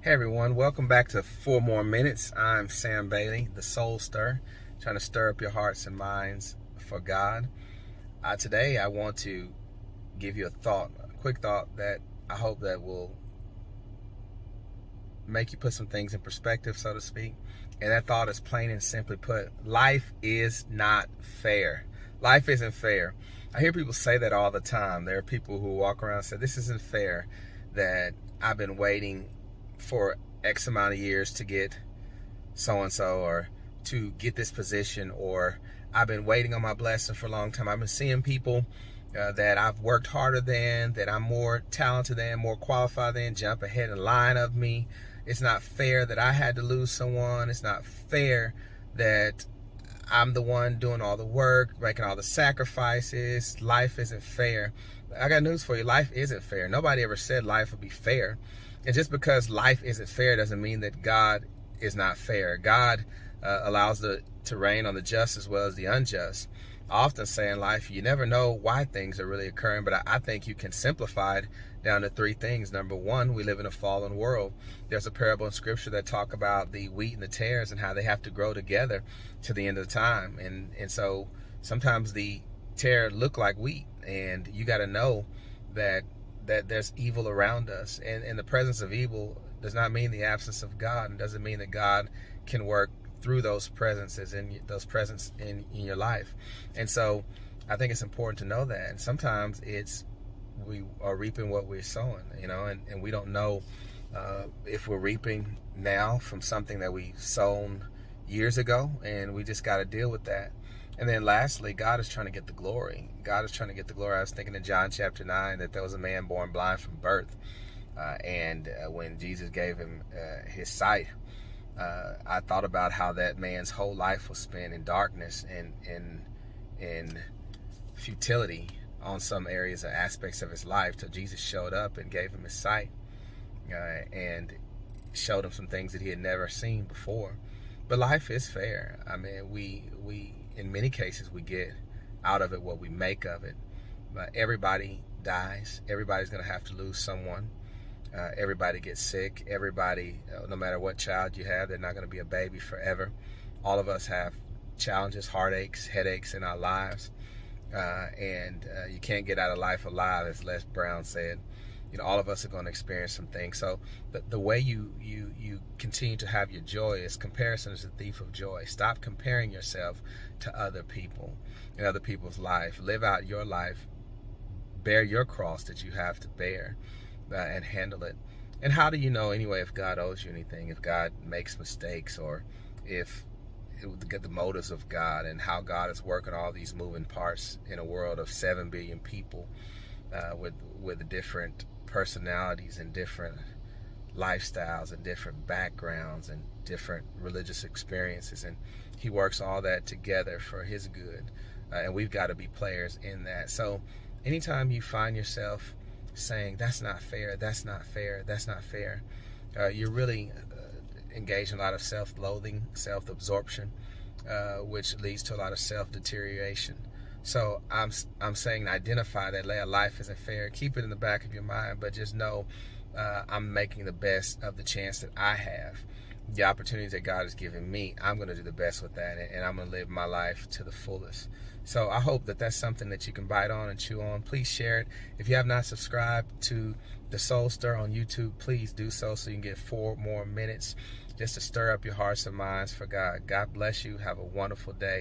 Hey everyone, welcome back to 4 More Minutes. I'm Sam Bailey, the Soul Stir, trying to stir up your hearts and minds for God. Today I want to give you a quick thought that I hope that will make you put some things in perspective, so to speak. And that thought is plain and simply put, life is not fair. Life isn't fair. I hear people say that all the time. There are people who walk around and say, this isn't fair, that I've been waiting for X amount of years to get so-and-so, or to get this position, or I've been waiting on my blessing for a long time. I've been seeing people that I've worked harder than, that I'm more talented than, more qualified than, jump ahead in line of me. It's not fair that I had to lose someone. It's not fair that I'm the one doing all the work, making all the sacrifices. Life isn't fair. I got news for you. Life isn't fair. Nobody ever said life would be fair. And just because life isn't fair doesn't mean that God is not fair. God allows to reign on the just as well as the unjust. I often say in life, you never know why things are really occurring, but I think you can simplify it down to three things. Number one, we live in a fallen world. There's a parable in Scripture that talk about the wheat and the tares and how they have to grow together to the end of the time. And so sometimes the tare look like wheat, and you got to know that there's evil around us, and the presence of evil does not mean the absence of God, and doesn't mean that God can work through those presences and those presence in your life. And so I think it's important to know that. And sometimes we are reaping what we're sowing, and we don't know if we're reaping now from something that we sown years ago, and we just got to deal with that. And then lastly, God is trying to get the glory. God is trying to get the glory. I was thinking in John chapter 9 that there was a man born blind from birth. And when Jesus gave him his sight, I thought about how that man's whole life was spent in darkness and in futility on some areas or aspects of his life, till Jesus showed up and gave him his sight and showed him some things that he had never seen before. But life is fair. I mean, we in many cases we get out of it what we make of it. But everybody dies. Everybody's going to have to lose someone. Everybody gets sick. Everybody, no matter what child you have, they're not going to be a baby forever. All of us have challenges, heartaches, headaches in our lives. And you can't get out of life alive, as Les Brown said. All of us are going to experience some things. So the way you continue to have your joy is comparison is the thief of joy. Stop comparing yourself to other people and other people's life. Live out your life. Bear your cross that you have to bear and handle it. And how do you know anyway if God owes you anything, if God makes mistakes, or if get the motives of God and how God is working all these moving parts in a world of 7 billion people with different personalities and different lifestyles and different backgrounds and different religious experiences, and he works all that together for his good, and we've got to be players in that. So anytime you find yourself saying that's not fair, that's not fair, that's not fair, you're really engaged in a lot of self-loathing, self-absorption, which leads to a lot of self-deterioration. So I'm saying identify that life isn't fair. Keep it in the back of your mind, but just know I'm making the best of the chance that I have. The opportunities that God has given me, I'm going to do the best with that, and I'm going to live my life to the fullest. So I hope that that's something that you can bite on and chew on. Please share it. If you have not subscribed to the Soul Stir on YouTube, please do so you can get 4 more minutes just to stir up your hearts and minds for God. God bless you. Have a wonderful day.